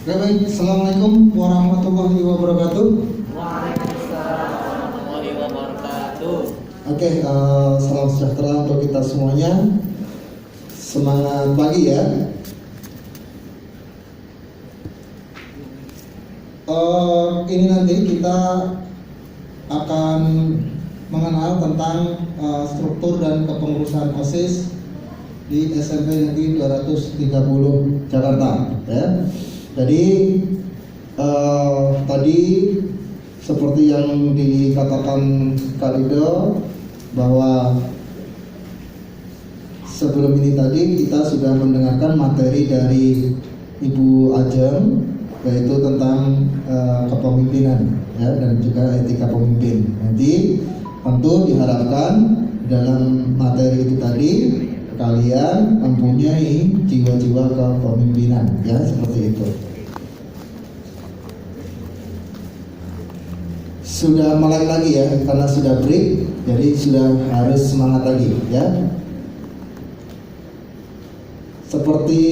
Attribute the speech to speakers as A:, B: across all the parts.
A: Oke, baik. Assalamualaikum warahmatullahi wabarakatuh.
B: Waalaikumsalam warahmatullahi wabarakatuh.
A: Oke, salam sejahtera untuk kita semuanya. Semangat pagi ya. Ini nanti kita akan mengenal tentang struktur dan kepengurusan OSIS di SMP Negeri 230 Jakarta ya. Jadi tadi seperti yang dikatakan Kak Rido bahwa sebelum ini tadi kita sudah mendengarkan materi dari Ibu Ajeng, yaitu tentang kepemimpinan ya, dan juga etika pemimpin. Nanti tentu diharapkan dalam materi itu tadi kalian mempunyai jiwa-jiwa kepemimpinan ya, seperti itu. Sudah mulai lagi ya, karena sudah break, jadi sudah harus semangat lagi ya. Seperti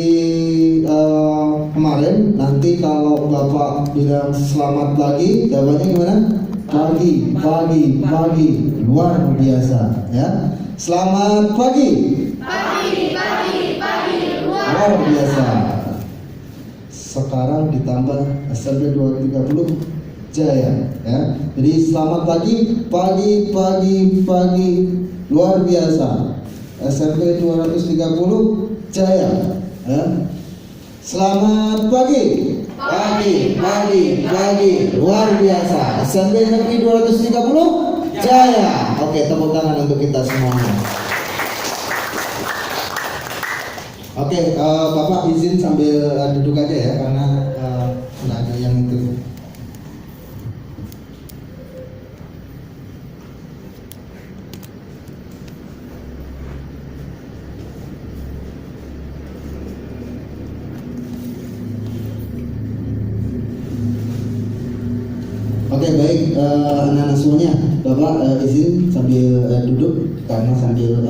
A: kemarin, nanti kalau Bapak bilang selamat pagi, jawabannya gimana? Pagi, pagi, pagi, luar biasa ya. Selamat pagi.
C: Pagi, pagi, pagi,
A: Luar biasa. Sekarang ditambah SMP 230 Jaya ya. Jadi selamat pagi, pagi, pagi, pagi, luar biasa. SMP 230 Jaya ya. Selamat pagi. Pagi, pagi, pagi, luar biasa. SMP Negeri 230 Jaya. Oke, tepuk tangan untuk kita semuanya. Oke, Bapak izin sambil duduk aja ya, karena nggak ada yang itu. Oke, baik, anak-anak semuanya, Bapak izin sambil duduk karena sambil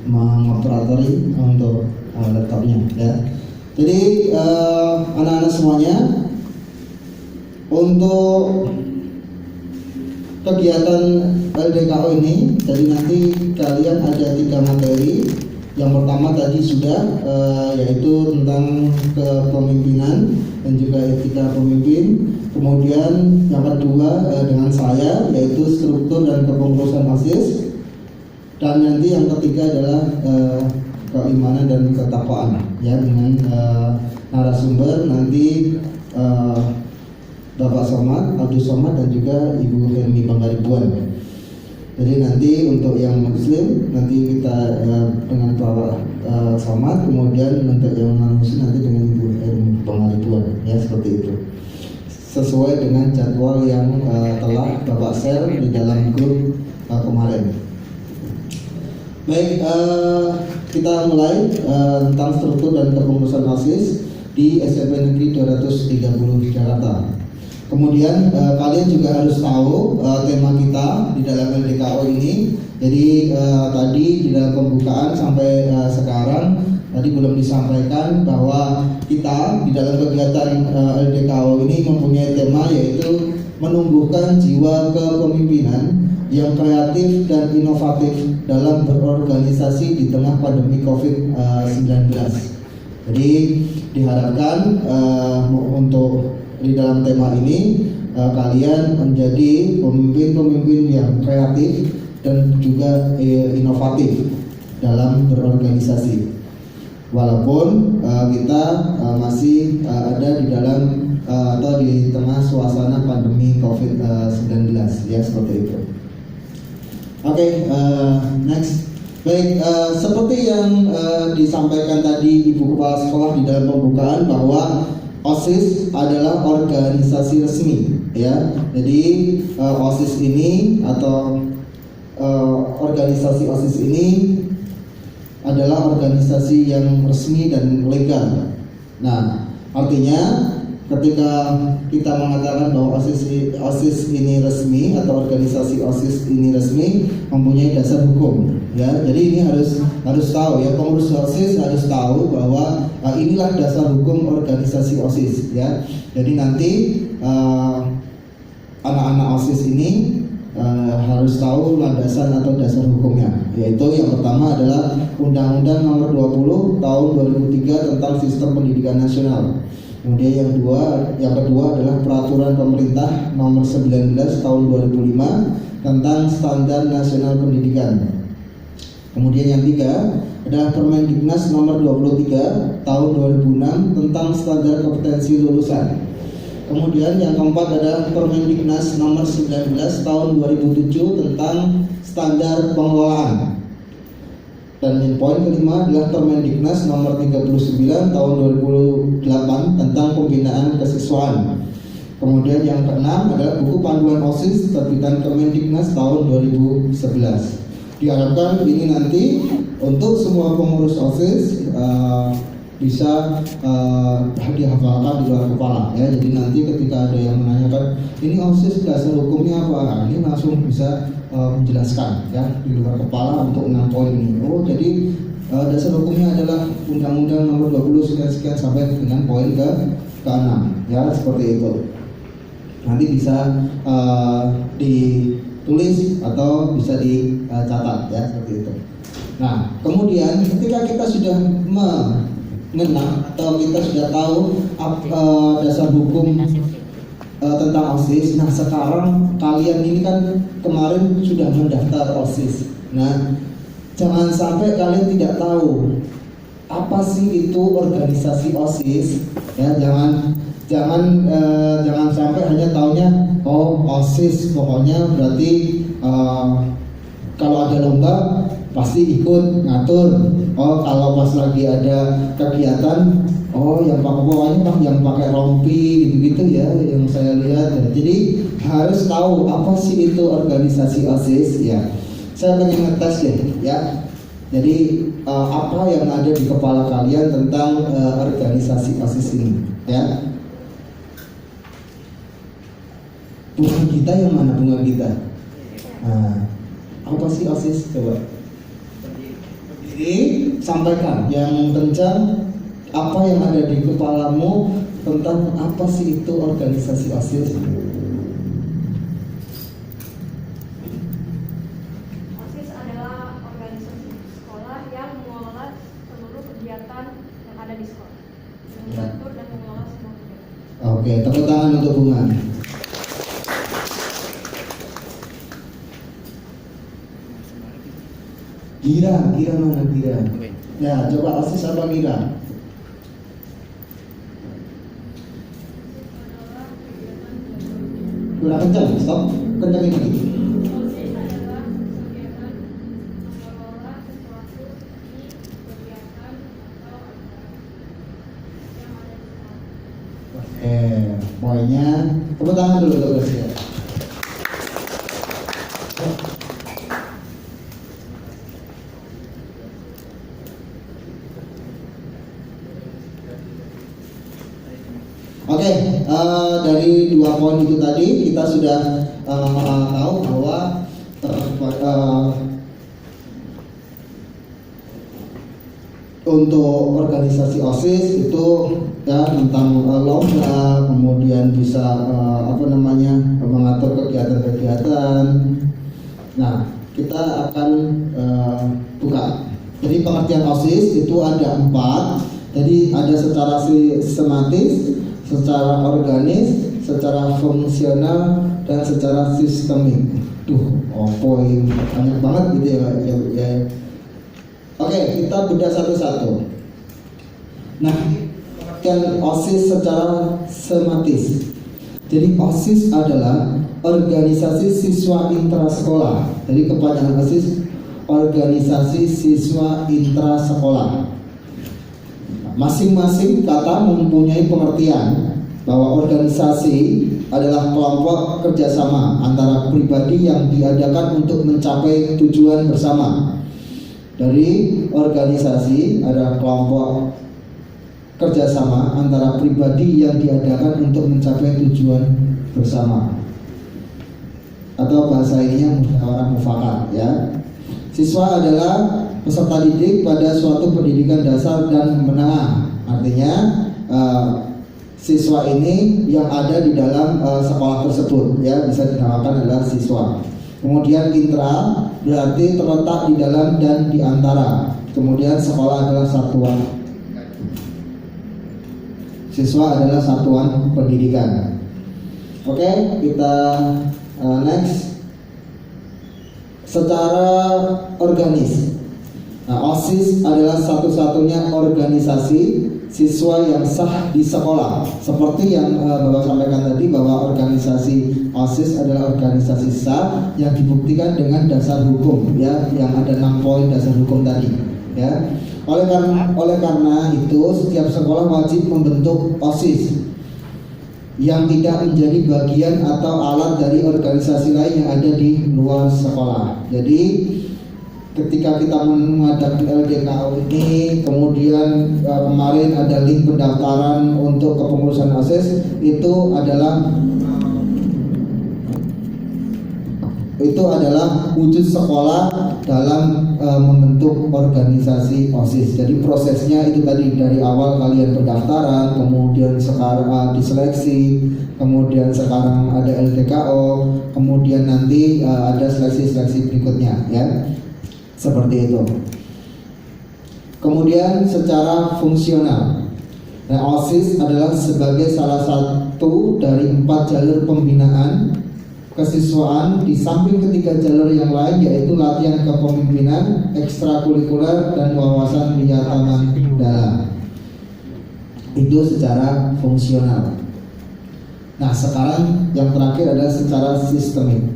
A: mengoperatori untuk laptopnya ya. Jadi anak-anak semuanya, untuk kegiatan LDKO ini, jadi nanti kalian ada 3 materi. Yang pertama tadi sudah yaitu tentang kepemimpinan dan juga etika pemimpin. Kemudian yang kedua dengan saya, yaitu struktur dan kepengurusan OSIS. Dan nanti yang ketiga adalah keimanan dan ketakwaan ya, dengan narasumber nanti Bapak Somad, Abdul Somad, dan juga Ibu Helmi Banggaribuan. Jadi nanti untuk yang muslim nanti kita dengan Bapak Somad, kemudian untuk yang non muslim nanti dengan Ibu Helmi Banggaribuan ya, seperti itu. Sesuai dengan jadwal yang telah Bapak share di dalam grup kemarin. Baik, kita mulai tentang struktur dan kepengurusan OSIS di SMP Negeri 230 Jakarta. Kemudian kalian juga harus tahu tema kita di dalam LDKO ini. Jadi tadi di dalam pembukaan sampai sekarang tadi belum disampaikan bahwa kita di dalam kegiatan LDKO ini mempunyai tema, yaitu menumbuhkan jiwa kepemimpinan yang kreatif dan inovatif dalam berorganisasi di tengah pandemi COVID-19. Jadi diharapkan untuk di dalam tema ini kalian menjadi pemimpin-pemimpin yang kreatif dan juga inovatif dalam berorganisasi. Walaupun kita masih ada di dalam atau di tengah suasana pandemi COVID-19 ya, seperti itu. Oke, next. Baik, seperti yang disampaikan tadi Ibu Kepala Sekolah di dalam pembukaan, bahwa OSIS adalah organisasi resmi ya. Jadi OSIS ini atau organisasi OSIS ini adalah organisasi yang resmi dan legal. Nah, artinya ketika kita mengatakan bahwa OSIS ini resmi atau organisasi OSIS ini resmi mempunyai dasar hukum, ya. Jadi ini harus tahu, ya, pengurus OSIS harus tahu bahwa inilah dasar hukum organisasi OSIS, ya. Jadi nanti anak-anak OSIS ini harus tahu landasan atau dasar hukumnya, yaitu yang pertama adalah Undang-Undang Nomor 20 Tahun 2003 tentang Sistem Pendidikan Nasional. Kemudian yang kedua adalah Peraturan Pemerintah Nomor 19 Tahun 2005 tentang Standar Nasional Pendidikan. Kemudian yang tiga adalah Permendiknas Nomor 23 Tahun 2006 tentang Standar Kompetensi Lulusan. Kemudian yang keempat adalah Permendiknas Nomor 19 Tahun 2007 tentang Standar Pengelolaan. Dan yang poin kelima adalah Permendiknas Nomor 39 Tahun 2008 tentang Pembinaan Kesiswaan. Kemudian yang keenam adalah Buku Panduan OSIS terbitan Kemendiknas tahun 2011. Diharapkan ini nanti untuk semua pengurus OSIS bisa dihafalkan di luar kepala, ya. Jadi nanti ketika ada yang menanyakan ini OSIS dasar hukumnya apa, ini langsung bisa menjelaskan, ya, di luar kepala untuk 6 poin ini. Oh, jadi dasar hukumnya adalah Undang-Undang Nomor 20 sekian sampai dengan poin ke-6, ya, seperti itu. Nanti bisa ditulis atau bisa dicatat, ya, seperti itu. Nah, kemudian ketika kita sudah mengenal atau kita sudah tahu dasar hukum tentang OSIS, nah sekarang kalian ini kan kemarin sudah mendaftar OSIS. Nah, jangan sampai kalian tidak tahu apa sih itu organisasi OSIS, ya. Jangan sampai hanya taunya oh OSIS pokoknya berarti kalau ada lomba pasti ikut ngatur. Oh, kalau pas lagi ada kegiatan, oh yang pakai rompi gitu-gitu, ya, yang saya lihat. Jadi harus tahu apa sih itu organisasi OSIS, ya. Saya pengen ngetes ya. Jadi apa yang ada di kepala kalian tentang organisasi OSIS ini, ya. Bunga kita yang mana bunga kita? Nah, apa sih OSIS, coba? Jadi sampaikan yang kencang apa yang ada di kepalamu tentang apa sih itu organisasi OSIS.
C: OSIS adalah organisasi sekolah yang mengelola seluruh kegiatan yang ada di sekolah, mengatur dan mengelola semua kegiatan.
A: Oke, tepuk tangan untuk Bunga. Gira mana Gira? Ya, coba OSIS apa Gira? Kurang kencang, stop, kencangin lagi.
C: OSIS adalah kegiatan mengelola sesuatu di kegiatan atau acara yang ada di sekolah.
A: Oke, poinnya tepuk tangan dulu untuk Gracia. Oke, dari 2 poin itu tadi kita sudah tahu bahwa untuk organisasi OSIS itu, ya, tentang lomba, kemudian bisa mengatur kegiatan-kegiatan. Nah, kita akan buka. Jadi pengertian OSIS itu ada 4. Jadi ada secara sistematis, secara organis, secara fungsional, dan secara sistemik. Poin banyak banget gitu ya. Oke, kita bedah satu-satu. Nah, pengertian OSIS secara sistematis. Jadi OSIS adalah organisasi siswa intrasekolah. Jadi kepanjangan OSIS organisasi siswa intrasekolah. Masing-masing kata mempunyai pengertian bahwa organisasi adalah kelompok kerjasama antara pribadi yang diadakan untuk mencapai tujuan bersama. Dari organisasi adalah kelompok kerjasama antara pribadi yang diadakan untuk mencapai tujuan bersama, atau bahasa ininya musyawarah mufakat ya. Siswa adalah peserta didik pada suatu pendidikan dasar dan menengah. Artinya siswa ini yang ada di dalam sekolah tersebut ya, bisa dinamakan adalah siswa. Kemudian intra berarti terletak di dalam dan di antara. Kemudian sekolah adalah satuan. Siswa adalah satuan pendidikan. Oke, kita next. Secara organis, OSIS adalah satu-satunya organisasi siswa yang sah di sekolah. Seperti yang Bapak sampaikan tadi, bahwa organisasi OSIS adalah organisasi sah yang dibuktikan dengan dasar hukum ya, yang ada 6 poin dasar hukum tadi ya. Oleh karena itu setiap sekolah wajib membentuk OSIS yang tidak menjadi bagian atau alat dari organisasi lain yang ada di luar sekolah. Jadi ketika kita mengadakan LDKO ini, kemudian kemarin ada link pendaftaran untuk kepengurusan OSIS, itu adalah wujud sekolah dalam membentuk organisasi OSIS. Jadi prosesnya itu tadi, dari awal kalian pendaftaran, kemudian sekarang diseleksi, kemudian sekarang ada LDKO, kemudian nanti ada seleksi-seleksi berikutnya ya. Seperti itu. Kemudian secara fungsional, nah, OSIS adalah sebagai salah satu dari 4 jalur pembinaan kesiswaan di samping ketiga jalur yang lain, yaitu latihan kepemimpinan, ekstrakurikuler, dan wawasan wisata mendalam. Itu secara fungsional. Nah, sekarang yang terakhir adalah secara sistemik.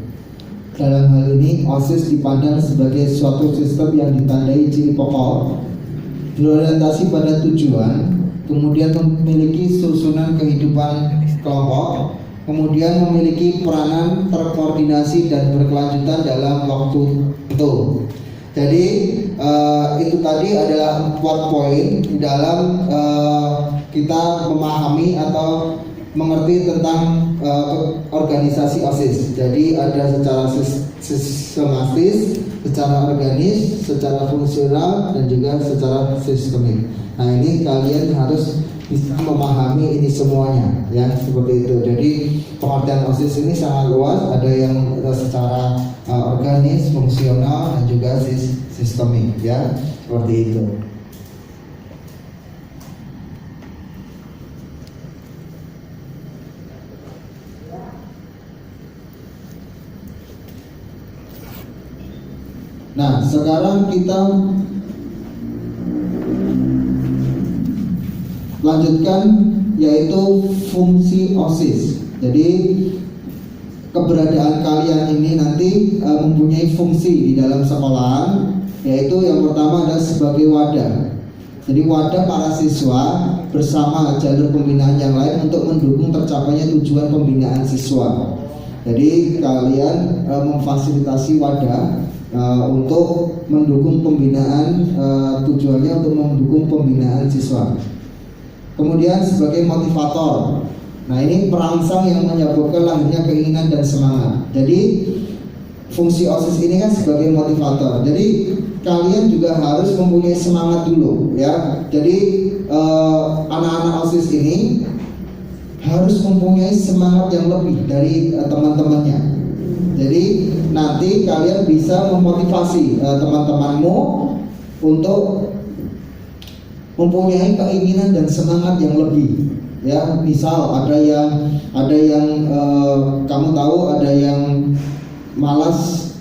A: Dalam hal ini OSIS dipandang sebagai suatu sistem yang ditandai ciri pokok, berorientasi pada tujuan, kemudian memiliki susunan kehidupan kelompok, kemudian memiliki peranan terkoordinasi dan berkelanjutan dalam waktu itu. Jadi itu tadi adalah 4 poin dalam kita memahami atau mengerti tentang organisasi OSIS. Jadi ada secara sistematis, secara organis, secara fungsional, dan juga secara sistemik. Nah, ini kalian harus bisa memahami ini semuanya ya, seperti itu. Jadi pengertian OSIS ini sangat luas, ada yang secara organis, fungsional, dan juga sistemik ya, seperti itu. Nah, sekarang kita lanjutkan, yaitu fungsi OSIS. Jadi keberadaan kalian ini nanti mempunyai fungsi di dalam sekolahan, yaitu yang pertama adalah sebagai wadah. Jadi wadah para siswa bersama jalur pembinaan yang lain untuk mendukung tercapainya tujuan pembinaan siswa. Jadi kalian memfasilitasi wadah untuk mendukung pembinaan, tujuannya untuk mendukung pembinaan siswa. Kemudian sebagai motivator, nah ini perangsang yang menyebabkan lahirnya keinginan dan semangat. Jadi fungsi OSIS ini kan sebagai motivator. Jadi kalian juga harus mempunyai semangat dulu ya. Jadi anak-anak OSIS ini harus mempunyai semangat yang lebih dari teman-temannya. Jadi nanti kalian bisa memotivasi teman-temanmu untuk mempunyai keinginan dan semangat yang lebih ya. Misal ada yang kamu tahu ada yang malas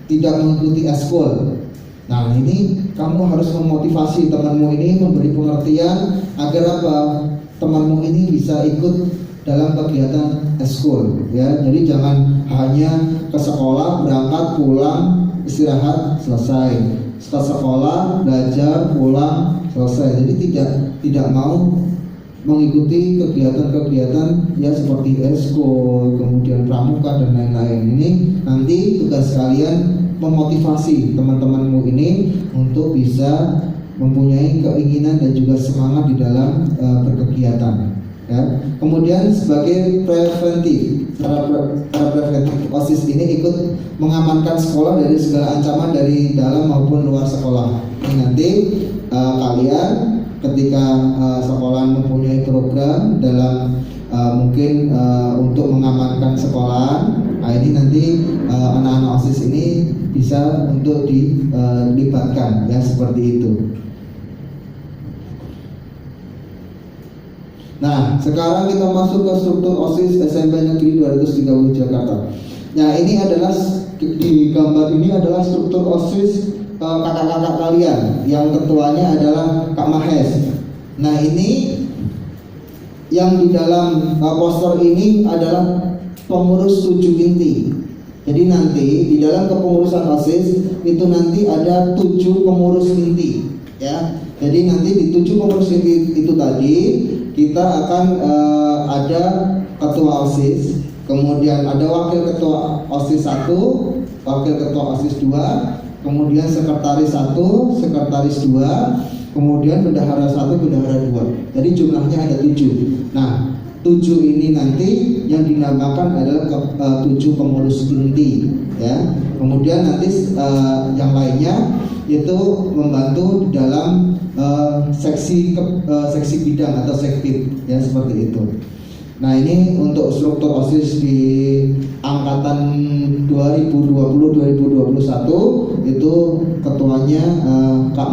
A: tidak mengikuti eskul. Nah, ini kamu harus memotivasi temanmu ini, memberi pengertian agar apa? Temanmu ini bisa ikut dalam kegiatan eskul ya. Jadi jangan hanya ke sekolah, berangkat, pulang, istirahat, selesai. Ke sekolah, belajar, pulang, selesai. Jadi tidak mau mengikuti kegiatan-kegiatan ya seperti eskul, kemudian pramuka dan lain-lain. Ini nanti tugas kalian memotivasi teman-temanmu ini untuk bisa mempunyai keinginan dan juga semangat di dalam berkegiatan. Ya. Kemudian sebagai preventif, cara preventif OSIS ini ikut mengamankan sekolah dari segala ancaman dari dalam maupun luar sekolah. Ini nanti kalian ketika sekolah mempunyai program dalam mungkin untuk mengamankan sekolah, nah ini nanti anak-anak OSIS ini bisa untuk dilibatkan ya seperti itu. Nah, sekarang kita masuk ke struktur OSIS SMP Negeri 230 Jakarta. Nah, ini adalah di gambar ini adalah struktur OSIS kakak-kakak kalian yang ketuanya adalah Kak Mahes. Nah, ini yang di dalam poster ini adalah pengurus 7 inti. Jadi nanti di dalam kepengurusan OSIS itu nanti ada 7 pengurus inti ya. Jadi nanti di 7 pengurus inti itu tadi kita akan ada ketua OSIS, kemudian ada wakil ketua OSIS 1, wakil ketua OSIS 2, kemudian sekretaris 1, sekretaris 2, kemudian bendahara 1, bendahara 2. Jadi jumlahnya ada 7. Nah, 7 ini nanti yang dinamakan adalah 7 pengurus inti ya. Kemudian nanti yang lainnya itu membantu dalam seksi bidang atau sekbid ya seperti itu. Nah, ini untuk struktur OSIS di angkatan 2020-2021 itu ketuanya Kak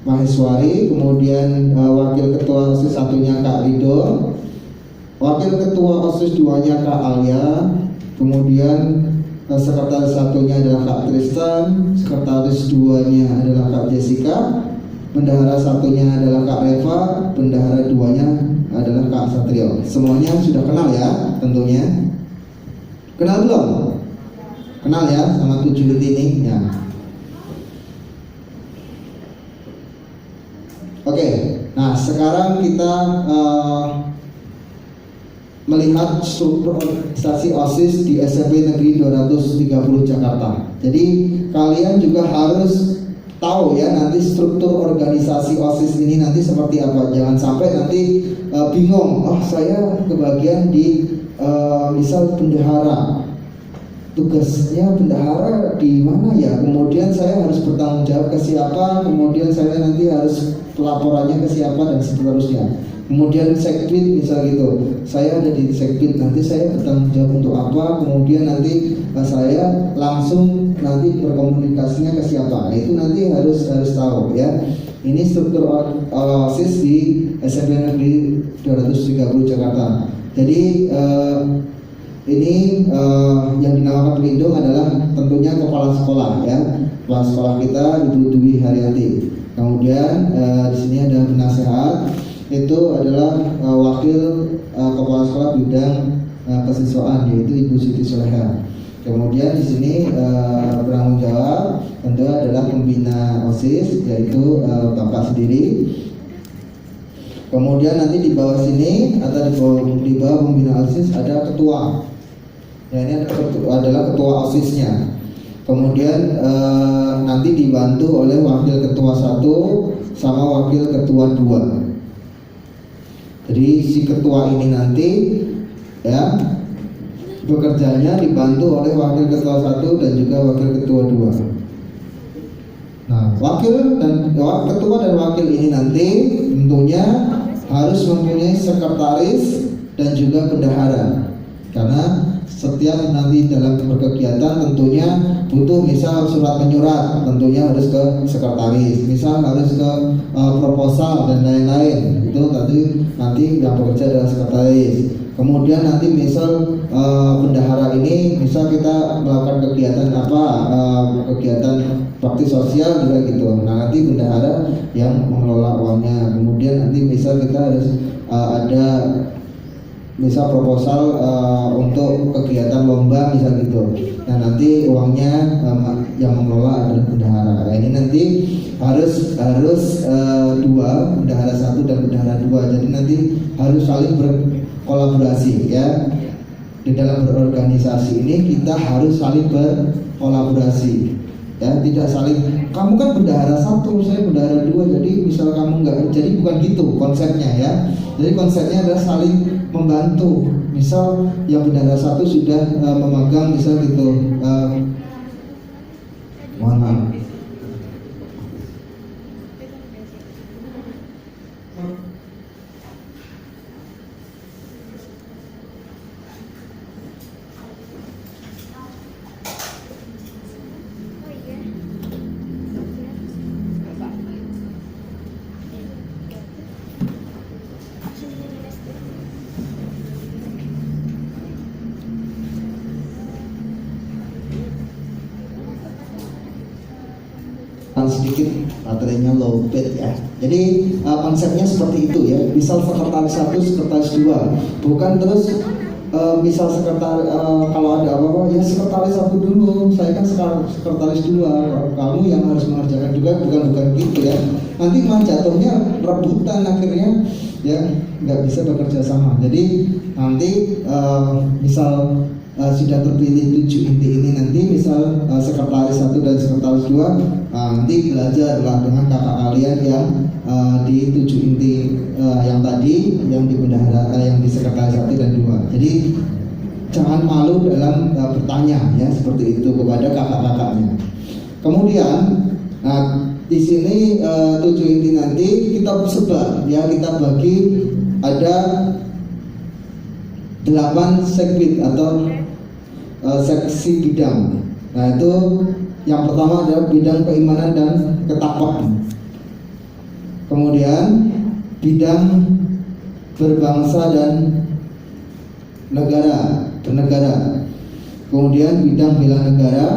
A: Maheswari, kemudian wakil ketua OSIS 1-nya Kak Rido, wakil ketua OSIS 2-nya Kak Alia, kemudian sekretaris 1-nya adalah Kak Tristan, sekretaris 2-nya adalah Kak Jessica, bendahara 1-nya adalah Kak Reva, bendahara 2-nya adalah Kak Satrio. Semuanya sudah kenal ya tentunya. Kenal belum? Kenal ya sama 7 inti ini ya. Oke, nah sekarang kita melihat struktur organisasi OSIS di SMP Negeri 230 Jakarta. Jadi kalian juga harus tahu ya nanti struktur organisasi OSIS ini nanti seperti apa. Jangan sampai nanti bingung, saya kebagian di misal bendahara, tugasnya bendahara di mana ya, kemudian saya harus bertanggung jawab ke siapa, kemudian saya nanti harus pelaporannya ke siapa dan seterusnya. Kemudian sekbid misal gitu, saya ada di sekbid, nanti saya bertanggung jawab untuk apa, kemudian nanti saya langsung nanti berkomunikasinya ke siapa. Itu nanti harus tahu ya. Ini struktur OSIS di SMP Negeri 230 Jakarta. Jadi ini yang dinamakan pelindung adalah tentunya kepala sekolah ya. Kepala sekolah kita Ibu Dwi Haryati. Kemudian di sini ada penasehat, itu adalah wakil kepala sekolah bidang kesiswaan yaitu Ibu Siti Soleha. Kemudian di sini bertanggung jawab tentu adalah pembina OSIS yaitu Bapak sendiri. Kemudian nanti di bawah sini atau di bawah pembina OSIS ada ketua. Ya, ini adalah ketua OSISnya. Kemudian nanti dibantu oleh wakil ketua 1 sama wakil ketua 2. Jadi si ketua ini nanti ya bekerjanya dibantu oleh wakil ketua 1 dan juga wakil ketua 2. Nah, ketua dan wakil ini nanti tentunya harus mempunyai sekretaris dan juga bendahara. Karena setiap nanti dalam berkegiatan tentunya butuh misal surat menyurat, tentunya harus ke sekretaris, misal harus ke proposal dan lain-lain, itu nanti yang bekerja adalah sekretaris. Kemudian nanti misal bendahara ini misal kita melakukan kegiatan kegiatan bakti sosial juga gitu. Nah, nanti bendahara yang mengelola uangnya. Kemudian nanti misal kita harus ada misal proposal untuk kegiatan lomba misal gitu. Nah, nanti uangnya yang mengelola adalah bendahara. Nah, ini nanti harus dua, bendahara 1 dan bendahara 2. Jadi nanti harus saling berkolaborasi ya. Di dalam berorganisasi ini kita harus saling berkolaborasi. ya, tidak saling kamu kan bendahara satu, saya bendahara dua, jadi misal kamu nggak, jadi bukan gitu konsepnya ya. Jadi konsepnya adalah saling membantu. Misal yang bendahara satu sudah memegang misal gitu, mohon maaf. Sedikit baterainya low bed ya. Jadi konsepnya seperti itu ya. Misal sekretaris 1, sekretaris 2, bukan terus misal sekretaris kalau ada apa-apa ya sekretaris 1 dulu, saya kan sekretaris 2, kamu yang harus mengerjakan juga, bukan gitu ya. Nanti malah jatuhnya rebutan akhirnya ya, nggak bisa bekerja sama. Jadi nanti misal sudah terpilih 7 inti ini, nanti misal sekretaris 1 dan sekretaris 2 nanti belajarlah dengan kakak kalian yang di 7 inti yang tadi, yang di bendahara, yang di sekretaris 1 dan 2. Jadi jangan malu dalam bertanya ya, seperti itu kepada kakak-kakaknya. Kemudian di sini 7 inti nanti kita sebar ya, kita bagi ada 8 segbit atau seksi bidang. Nah itu yang pertama adalah bidang keimanan dan ketakwaan. Kemudian bidang berbangsa dan bernegara. Kemudian bidang bela negara.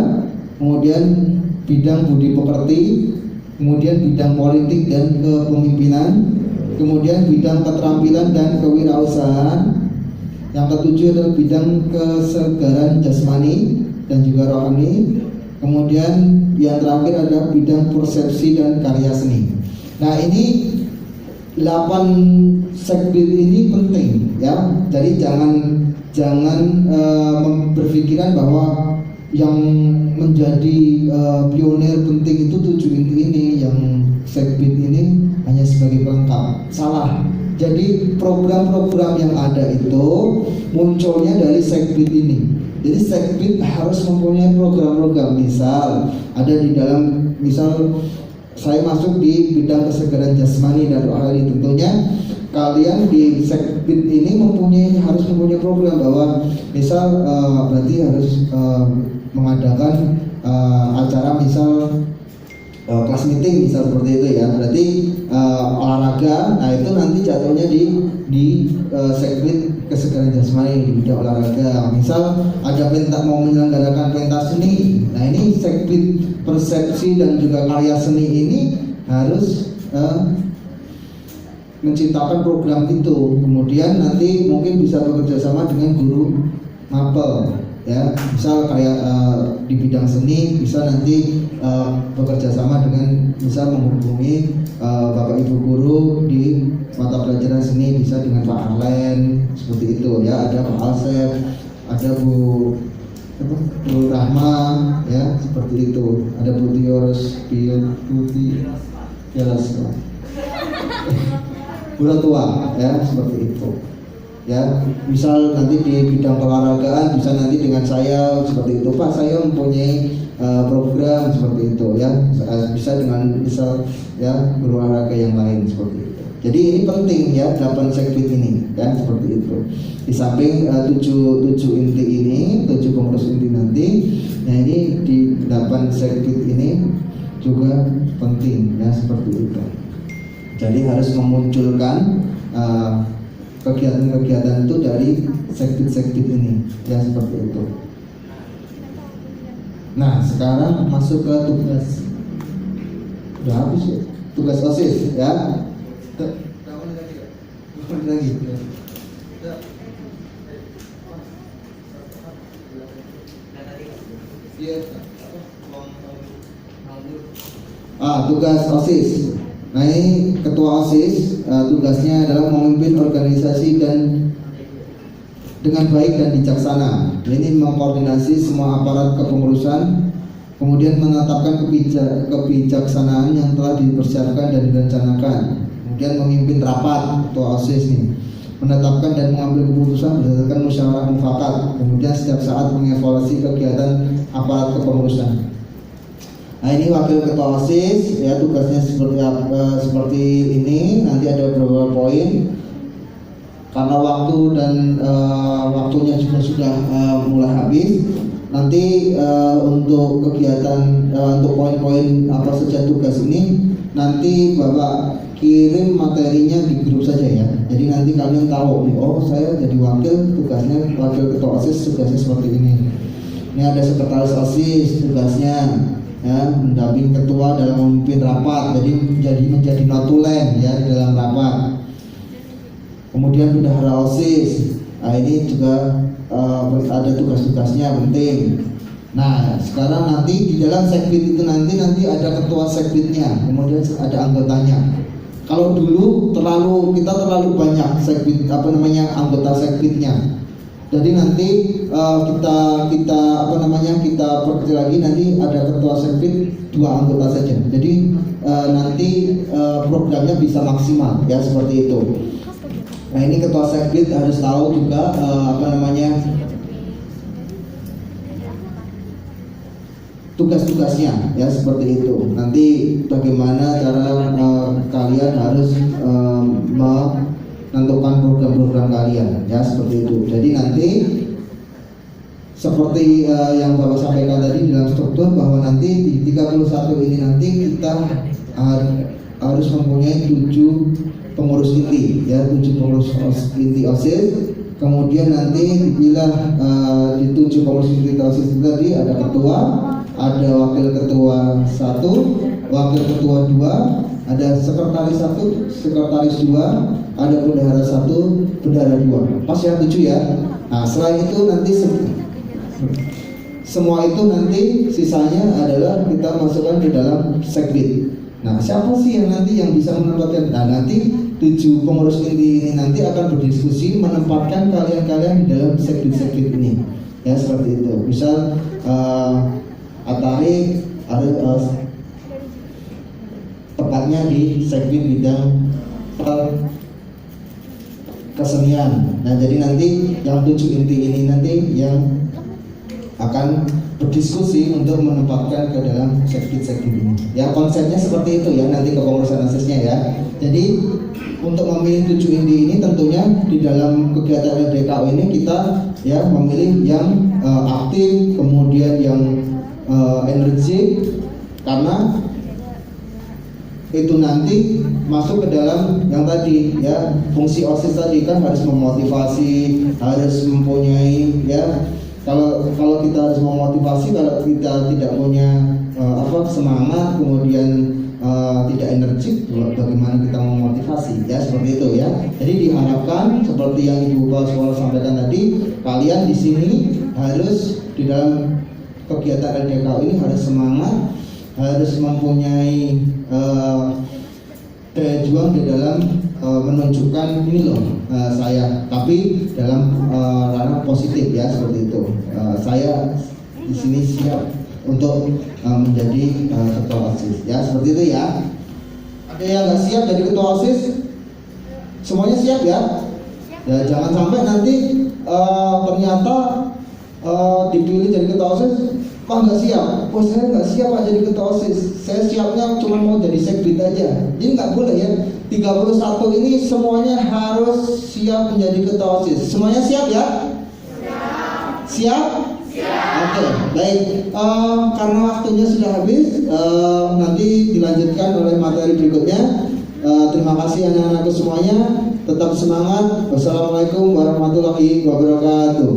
A: Kemudian bidang budi pekerti. Kemudian bidang politik dan kepemimpinan. Kemudian bidang keterampilan dan kewirausahaan. Yang ketujuh adalah bidang kesegaran jasmani dan juga rohani. Kemudian yang terakhir adalah bidang persepsi dan karya seni. Nah ini 8 segbit ini penting ya. Jadi jangan berpikiran bahwa yang menjadi pionir penting itu 7 inti ini, yang segbit ini hanya sebagai pelengkap. Salah. Jadi program-program yang ada itu munculnya dari segbit ini. Jadi segbit harus mempunyai program-program. Misal ada di dalam, misal saya masuk di bidang kesegaran jasmani dan rohani, tentunya kalian di segbit ini harus mempunyai program bahwa misal berarti harus mengadakan acara misal kelas meeting misal seperti itu ya. Berarti olahraga, nah itu nanti jatuhnya di segbit kesegaran jasmani di bidang olahraga. Misal ada mau menyelenggarakan pentas seni, nah ini segbit persepsi dan juga karya seni ini harus menciptakan program itu. Kemudian nanti mungkin bisa bekerja sama dengan guru mapel ya. Misal kayak di bidang seni bisa nanti bekerja sama dengan, misal menghubungi bapak ibu guru di mata pelajaran seni, bisa dengan Pak Arlen seperti itu ya. Ada Pak Alsef, ada Bu Rahma ya, seperti itu. Ada Bu Tios, Putih Guru tua ya, seperti itu ya. Misal nanti di bidang olahragaan bisa nanti dengan saya seperti itu, Pak saya mempunyai program seperti itu ya. Bisa dengan misal ya guru olahraga yang lain seperti itu. Jadi ini penting ya, 8 segbit ini kan, seperti itu. Di samping 7 inti ini, 7 pengurus inti nanti, nah ini di 8 segbit ini juga penting ya, seperti itu. Jadi harus memunculkan kegiatan-kegiatan itu dari segbit-segbit ini ya, seperti itu. Nah sekarang masuk ke tugas. Udah habis ya, tugas OSIS ya. Lagi. Tugas OSIS. Nah ini ketua OSIS, tugasnya adalah memimpin organisasi dan dengan baik dan bijaksana. Ini mengkoordinasi semua aparat kepengurusan Kemudian menetapkan kebijaksanaan yang telah dipersiapkan dan direncanakan. Kemudian memimpin rapat atau OSIS nih. Menetapkan dan mengambil keputusan berdasarkan musyawarah mufakat. Kemudian setiap saat mengevaluasi kegiatan aparat kepengurusan. Nah, ini wakil ketua OSIS ya, tugasnya seperti ini. Nanti ada beberapa poin. Karena waktu dan waktunya juga sudah mulai habis. Nanti untuk kegiatan untuk poin-poin apa saja tugas ini nanti Bapak kirim materinya di grup saja ya. Jadi nanti kalian tahu nih, oh saya jadi wakil ketua OSIS tugasnya seperti ini. Ini ada sekretaris OSIS tugasnya ya mendampingi ketua dalam memimpin rapat. Jadi menjadi notulen ya di dalam rapat. Kemudian bendahara OSIS. Nah, ini juga ada tugas-tugasnya penting. Nah, sekarang nanti di dalam sekbid itu nanti ada ketua sekbidnya, kemudian ada anggotanya. Kalau dulu kita terlalu banyak sekbid anggota sekbidnya. Jadi nanti kita perkecil lagi, nanti ada ketua sekbid 2 anggota saja. Jadi nanti programnya bisa maksimal ya seperti itu. Nah, ini ketua sekbid harus tahu juga tugas-tugasnya ya seperti itu. Nanti bagaimana cara kalian harus menentukan program-program kalian ya seperti itu. Jadi nanti seperti yang Bapak sampaikan tadi dalam struktur, bahwa nanti di 31 ini nanti kita harus mempunyai 7 pengurus inti ya, 7 pengurus inti OSIS. Kemudian nanti bila di 7 pengurus inti OSIS itu tadi ada ketua, ada wakil ketua 1, wakil ketua 2, ada sekretaris 1, sekretaris 2, ada bendahara 1, bendahara 2. Pas ya 7 ya. Nah, selain itu nanti semua itu nanti sisanya adalah kita masukkan di dalam sekbid. Nah, siapa sih yang nanti yang bisa menempatkan? Nah, nanti 7 pengurus inti ini nanti akan berdiskusi menempatkan kalian-kalian di dalam sekbid-sekbid ini. Ya, seperti itu. Misal Atari harus tepatnya di sekbid bidang kesenian. Nah, jadi nanti yang 7 inti ini nanti yang akan berdiskusi untuk menempatkan ke dalam sekbid-sekbid ini. Ya, konsepnya seperti itu ya, nanti kepengurusan OSIS-nya ya. Jadi untuk memilih 7 inti ini tentunya di dalam kegiatan LDKO ini kita ya memilih yang aktif, kemudian yang energik, karena itu nanti masuk ke dalam yang tadi ya, fungsi OSIS tadi kan harus memotivasi, harus mempunyai ya. Kalau kita harus memotivasi, kalau kita tidak punya semangat, kemudian tidak energik, bagaimana kita memotivasi ya, seperti itu ya. Jadi diharapkan seperti yang Ibu Kepala Sekolah sampaikan tadi, kalian di sini harus di dalam kegiatan LDKO ini harus semangat, harus mempunyai daya juang di dalam menunjukkan ini loh saya, tapi dalam ranah positif ya, seperti itu. Saya di sini siap untuk menjadi ketua OSIS ya, seperti itu ya. Ada yang nggak siap jadi ketua OSIS? Semuanya siap ya? Ya, jangan sampai nanti ternyata dipilih jadi ketua OSIS, Pak nggak siap. Oh, saya nggak siap Pak jadi ketua OSIS. Saya siapnya cuma mau jadi sekbid aja. Jadi nggak boleh ya. 31 ini semuanya harus siap menjadi ketua OSIS. Semuanya siap ya? Siap? Oke, baik. Karena waktunya sudah habis, nanti dilanjutkan oleh materi berikutnya. Terima kasih anak-anakku semuanya. Tetap semangat. Wassalamualaikum warahmatullahi wabarakatuh.